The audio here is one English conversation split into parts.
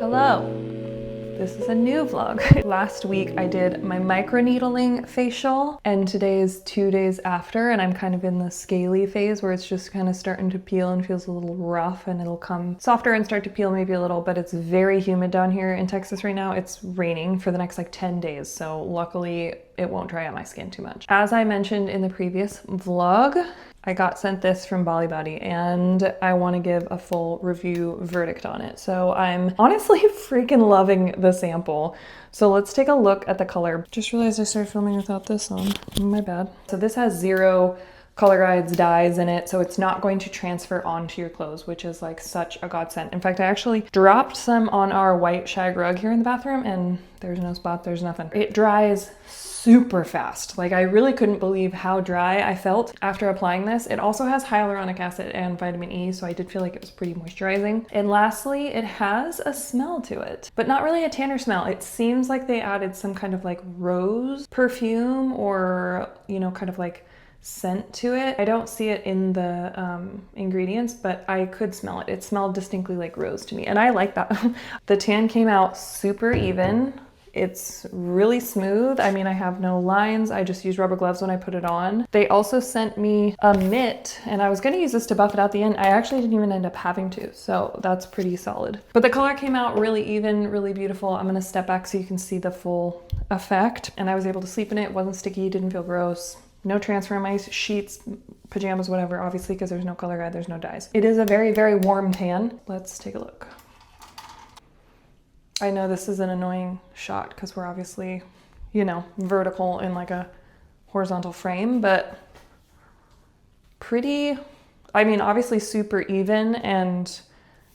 Hello, this is a new vlog. Last week I did my microneedling facial and today is 2 days after and I'm kind of in the scaly phase where it's just kind of starting to peel and feels a little rough and it'll come softer and start to peel maybe a little, but it's very humid down here in Texas right now. It's raining for the next like 10 days, so luckily it won't dry out my skin too much. As I mentioned in the previous vlog, I got sent this from Bali and I want to give a full review verdict on it. So I'm honestly freaking loving the sample. So let's take a look at the color. Just realized I started filming without this on. My bad. So this has 0 color guides, dyes in it, so it's not going to transfer onto your clothes, which is like such a godsend. In fact, I actually dropped some on our white shag rug here in the bathroom and there's no spot, there's nothing. It dries super fast. Like I really couldn't believe how dry I felt after applying this. It also has hyaluronic acid and vitamin E, so I did feel like it was pretty moisturizing. And lastly, it has a smell to it, but not really a tanner smell. It seems like they added some kind of like rose perfume or, you know, kind of like scent to it. I don't see it in the ingredients, but I could smell it. It smelled distinctly like rose to me, and I like that. The tan came out super even. It's really smooth. I mean, I have no lines. I just use rubber gloves when I put it on. They also sent me a mitt, and I was gonna use this to buff it out the end. I actually didn't even end up having to, so that's pretty solid. But the color came out really even, really beautiful. I'm gonna step back so you can see the full effect. And I was able to sleep in it. It wasn't sticky, didn't feel gross. No transfer in my sheets, pajamas, whatever, obviously, because there's no color guide, there's no dyes. It is a very, very warm tan. Let's take a look. I know this is an annoying shot because we're obviously, you know, vertical in like a horizontal frame, but pretty, I mean, obviously super even and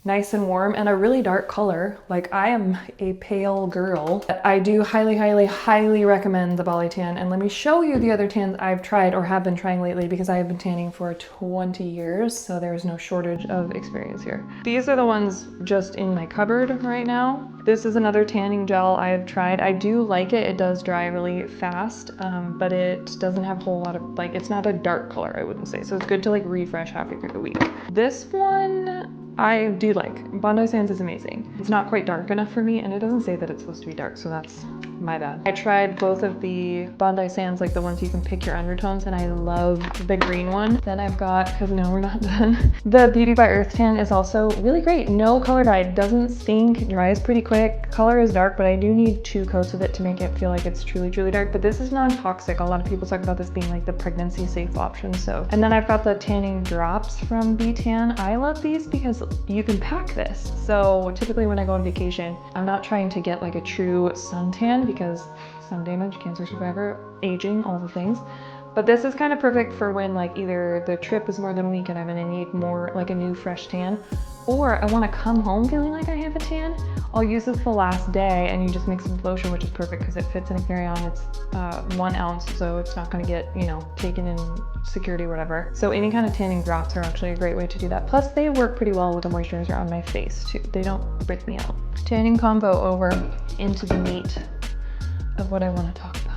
nice and warm and a really dark color. Like I am a pale girl. I do highly, highly, highly recommend the Bali tan. And let me show you the other tans I've tried or have been trying lately because I have been tanning for 20 years. So there is no shortage of experience here. These are the ones just in my cupboard right now. This is another tanning gel I have tried. I do like it. It does dry really fast, but it doesn't have a whole lot of, like, it's not a dark color, I wouldn't say. So it's good to like refresh halfway through the week. This one, I do like. Bondi Sands is amazing. It's not quite dark enough for me, and it doesn't say that it's supposed to be dark, so that's my bad. I tried both of the Bondi Sands, like the ones you can pick your undertones, and I love the green one. Then I've got, because no, we're not done, the Beauty by Earth tan is also really great. No color dye, doesn't stink, dries pretty quick. Color is dark, but I do need 2 coats of it to make it feel like it's truly, truly dark. But this is non-toxic. A lot of people talk about this being like the pregnancy safe option. So, and then I've got the tanning drops from B-Tan. I love these because you can pack this. So typically when I go on vacation, I'm not trying to get like a true suntan because sun damage, cancer survivor, aging, all the things. But this is kind of perfect for when like either the trip is more than a week and I'm gonna need more like a new fresh tan, or I wanna come home feeling like I have a tan. I'll use this the last day and you just mix it with lotion, which is perfect because it fits in a carry-on. It's 1 ounce, so it's not gonna get, you know, taken in security or whatever. So any kind of tanning drops are actually a great way to do that. Plus they work pretty well with the moisturizer on my face too. They don't break me out. Tanning combo over into the meat of what I wanna talk about.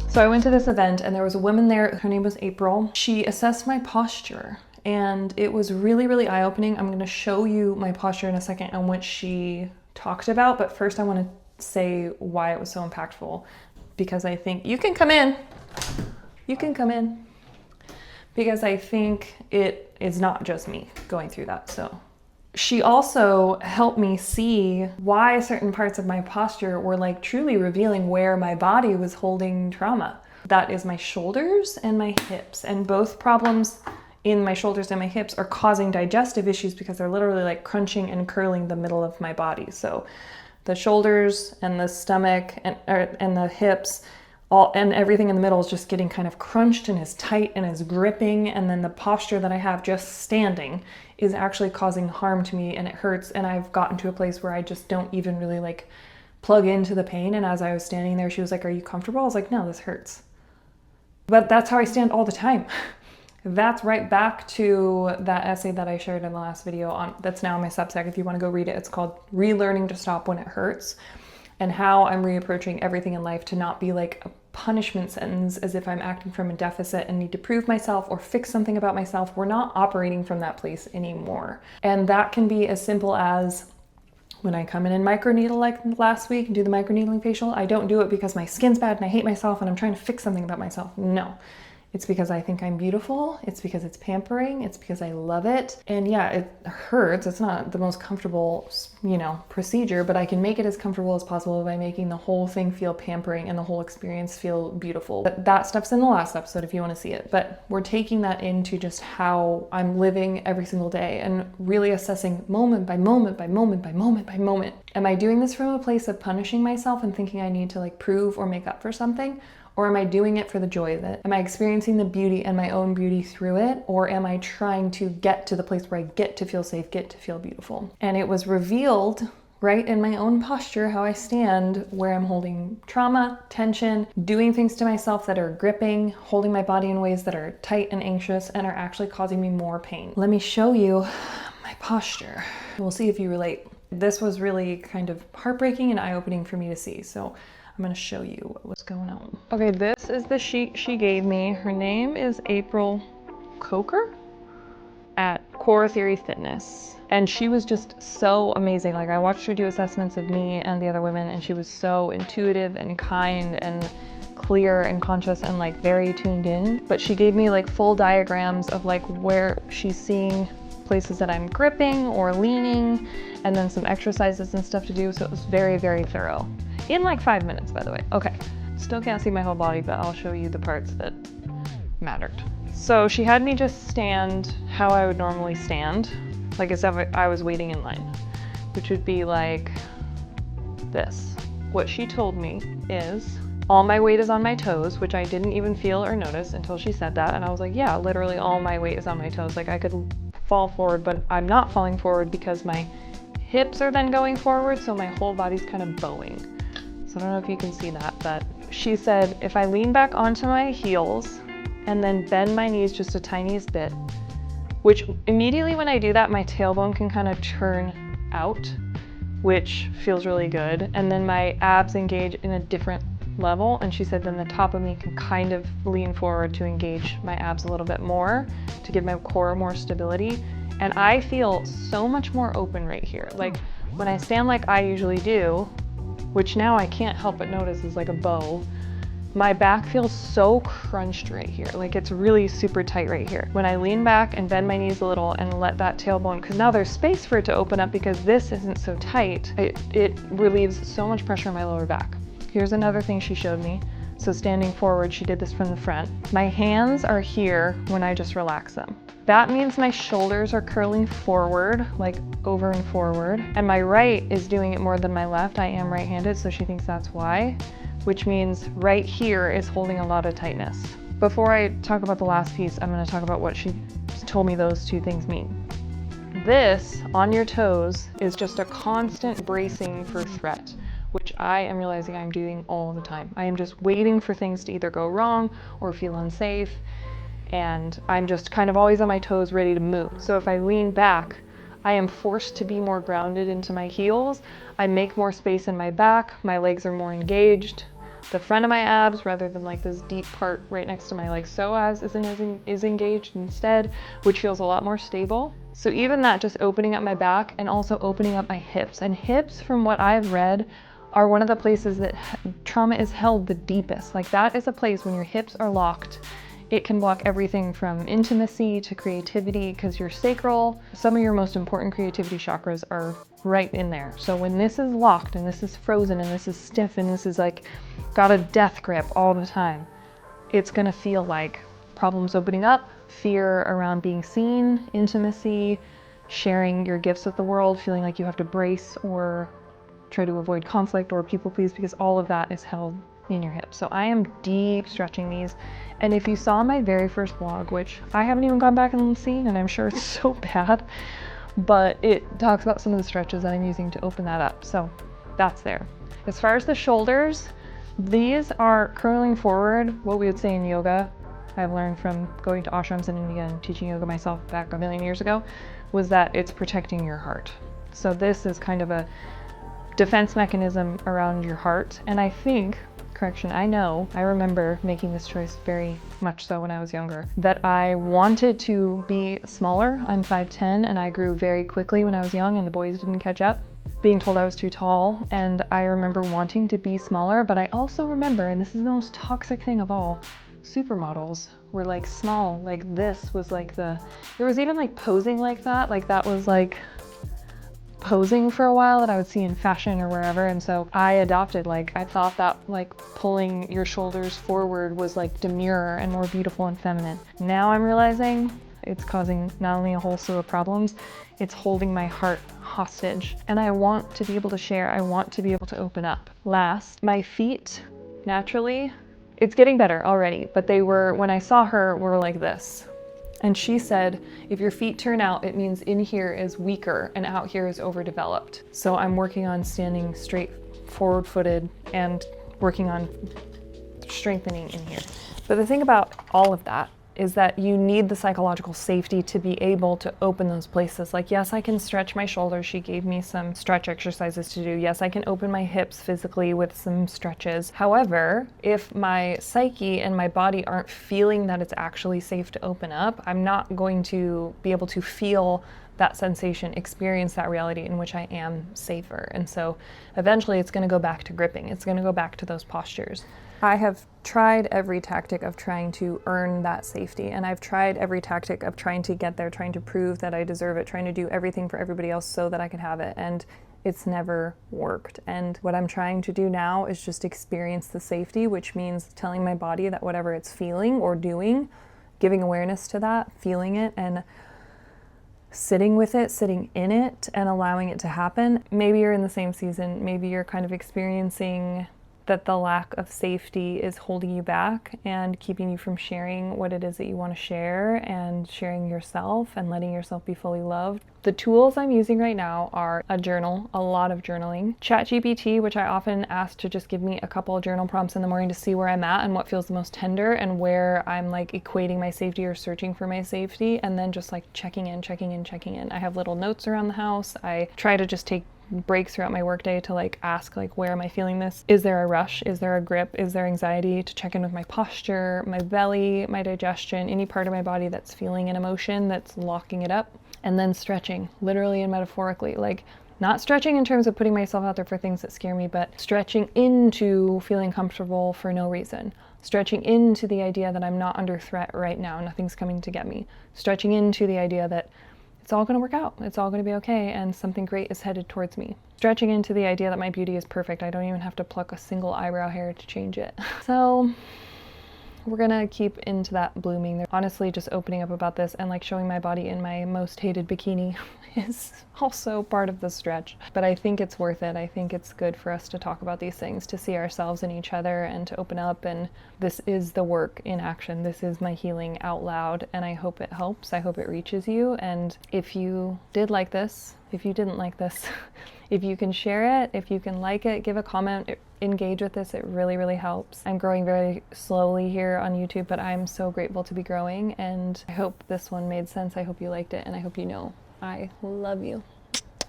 So I went to this event and there was a woman there, her name was April. She assessed my posture and it was really, really eye-opening. I'm gonna show you my posture in a second and what she talked about, but first I wanna say why it was so impactful, because I think, you can come in, because I think it is not just me going through that, so. She also helped me see why certain parts of my posture were like truly revealing where my body was holding trauma. That is my shoulders and my hips, and both problems in my shoulders and my hips are causing digestive issues because they're literally like crunching and curling the middle of my body. So the shoulders and the stomach and the hips, and everything in the middle is just getting kind of crunched and is tight and is gripping. And then the posture that I have just standing is actually causing harm to me and it hurts. And I've gotten to a place where I just don't even really like plug into the pain. And as I was standing there, she was like, "Are you comfortable?" I was like, "No, this hurts." But that's how I stand all the time. That's right back to that essay that I shared in the last video on, that's now on my Substack. If you want to go read it, it's called Relearning to Stop When It Hurts, and how I'm reapproaching everything in life to not be like a punishment sentence as if I'm acting from a deficit and need to prove myself or fix something about myself. We're not operating from that place anymore. And that can be as simple as When I come in and microneedle like last week and do the microneedling facial, I don't do it because my skin's bad and I hate myself and I'm trying to fix something about myself. No. It's because I think I'm beautiful. It's because it's pampering. It's because I love it. And yeah, it hurts. It's not the most comfortable, you know, procedure, but I can make it as comfortable as possible by making the whole thing feel pampering and the whole experience feel beautiful. But that stuff's in the last episode if you want to see it. But we're taking that into just how I'm living every single day and really assessing moment by moment by moment by moment by moment. Am I doing this from a place of punishing myself and thinking I need to like prove or make up for something? Or am I doing it for the joy of it? Am I experiencing the beauty and my own beauty through it? Or am I trying to get to the place where I get to feel safe, get to feel beautiful? And it was revealed right in my own posture, how I stand, where I'm holding trauma, tension, doing things to myself that are gripping, holding my body in ways that are tight and anxious and are actually causing me more pain. Let me show you my posture. We'll see if you relate. This was really kind of heartbreaking and eye-opening for me to see. So I'm gonna show you what was going on. Okay, this is the sheet she gave me. Her name is April Coker at Core Theory Fitness. And she was just so amazing. Like I watched her do assessments of me and the other women and she was so intuitive and kind and clear and conscious and like very tuned in. But she gave me like full diagrams of like where she's seeing places that I'm gripping or leaning and then some exercises and stuff to do. So it was very, very thorough. In like 5 minutes, by the way. Okay, still can't see my whole body, but I'll show you the parts that mattered. So she had me just stand how I would normally stand, like as if I was waiting in line, which would be like this. What she told me is all my weight is on my toes, which I didn't even feel or notice until she said that. And I was like, yeah, literally all my weight is on my toes. Like I could fall forward, but I'm not falling forward because my hips are then going forward, so my whole body's kind of bowing. So I don't know if you can see that, but she said if I lean back onto my heels and then bend my knees just a tiniest bit, which immediately when I do that, my tailbone can kind of turn out, which feels really good. And then my abs engage in a different level. And she said then the top of me can kind of lean forward to engage my abs a little bit more to give my core more stability. And I feel so much more open right here. Like when I stand like I usually do, which now I can't help but notice is like a bow, my back feels so crunched right here. Like it's really super tight right here. When I lean back and bend my knees a little and let that tailbone, because now there's space for it to open up because this isn't so tight, it relieves so much pressure in my lower back. Here's another thing she showed me. So standing forward, she did this from the front. My hands are here when I just relax them. That means my shoulders are curling forward, like over and forward. And my right is doing it more than my left. I am right-handed, so she thinks that's why, which means right here is holding a lot of tightness. Before I talk about the last piece, I'm gonna talk about what she told me those two things mean. This, on your toes, is just a constant bracing for threat, which I am realizing I'm doing all the time. I am just waiting for things to either go wrong or feel unsafe. And I'm just kind of always on my toes ready to move. So if I lean back, I am forced to be more grounded into my heels. I make more space in my back. My legs are more engaged. The front of my abs, rather than like this deep part right next to my like psoas is engaged instead, which feels a lot more stable. So even that, just opening up my back and also opening up my hips. And hips, from what I've read, are one of the places that trauma is held the deepest. Like that is a place when your hips are locked. It can block everything from intimacy to creativity because your sacral, some of your most important creativity chakras are right in there. So when this is locked and this is frozen and this is stiff and this is like got a death grip all the time, it's gonna feel like problems opening up, fear around being seen, intimacy, sharing your gifts with the world, feeling like you have to brace or try to avoid conflict or people please because all of that is held in your hips. So I am deep stretching these. And if you saw my very first vlog, which I haven't even gone back and seen, and I'm sure it's so bad, but it talks about some of the stretches that I'm using to open that up. So that's there. As far as the shoulders, these are curling forward, what we would say in yoga. I've learned from going to ashrams in India and teaching yoga myself back a million years ago, was that it's protecting your heart. So this is kind of a defense mechanism around your heart. And I think, I remember making this choice very much so when I was younger, that I wanted to be smaller. I'm 5'10" and I grew very quickly when I was young and the boys didn't catch up. being told I was too tall, and I remember wanting to be smaller, but I also remember, and this is the most toxic thing of all, supermodels were like small, like this was like there was even like posing like that was like posing for a while that I would see in fashion or wherever. And so I adopted, like, I thought that like pulling your shoulders forward was like demure and more beautiful and feminine. Now I'm realizing it's causing not only a whole slew of problems, it's holding my heart hostage. And I want to be able to share, I want to be able to open up. Last, my feet, naturally, it's getting better already, but they were, when I saw her, were like this. And she said, if your feet turn out, it means in here is weaker and out here is overdeveloped. So I'm working on standing straight, forward-footed, and working on strengthening in here. But the thing about all of that is that you need the psychological safety to be able to open those places. Like, yes, I can stretch my shoulders. She gave me some stretch exercises to do. Yes, I can open my hips physically with some stretches. However, if my psyche and my body aren't feeling that it's actually safe to open up, I'm not going to be able to feel that sensation, experience that reality in which I am safer. And so eventually it's going to go back to gripping. It's going to go back to those postures. I have tried every tactic of trying to earn that safety, and I've tried every tactic of trying to get there, trying to prove that I deserve it, trying to do everything for everybody else so that I can have it, and it's never worked. And what I'm trying to do now is just experience the safety, which means telling my body that whatever it's feeling or doing, giving awareness to that, feeling it, and sitting with it, sitting in it, and allowing it to happen. Maybe you're in the same season, maybe you're kind of experiencing that the lack of safety is holding you back and keeping you from sharing what it is that you want to share and sharing yourself and letting yourself be fully loved. The tools I'm using right now are a journal, a lot of journaling, ChatGPT, which I often ask to just give me a couple of journal prompts in the morning to see where I'm at and what feels the most tender and where I'm like equating my safety or searching for my safety, and then just like checking in. I have little notes around the house. I try to just take breaks throughout my workday to like ask, like, where am I feeling this? Is there a rush? Is there a grip? Is there anxiety? To check in with my posture, my belly, my digestion, any part of my body that's feeling an emotion that's locking it up. And then stretching, literally and metaphorically, like not stretching in terms of putting myself out there for things that scare me, but stretching into feeling comfortable for no reason. Stretching into the idea that I'm not under threat right now, nothing's coming to get me. Stretching into the idea that it's all going to work out, it's all going to be okay, and something great is headed towards me. Stretching into the idea that my beauty is perfect. I don't even have to pluck a single eyebrow hair to change it. So we're gonna keep into that blooming. Honestly, just opening up about this and like showing my body in my most hated bikini is also part of the stretch. But I think it's worth it. I think it's good for us to talk about these things, to see ourselves in each other and to open up. And this is the work in action. This is my healing out loud. And I hope it helps. I hope it reaches you. And if you did like this, if you didn't like this, if you can share it, if you can like it, give a comment, engage with this, it really, really helps. I'm growing very slowly here on YouTube, but I'm so grateful to be growing, and I hope this one made sense. I hope you liked it, and I hope you know I love you,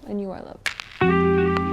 and you are loved.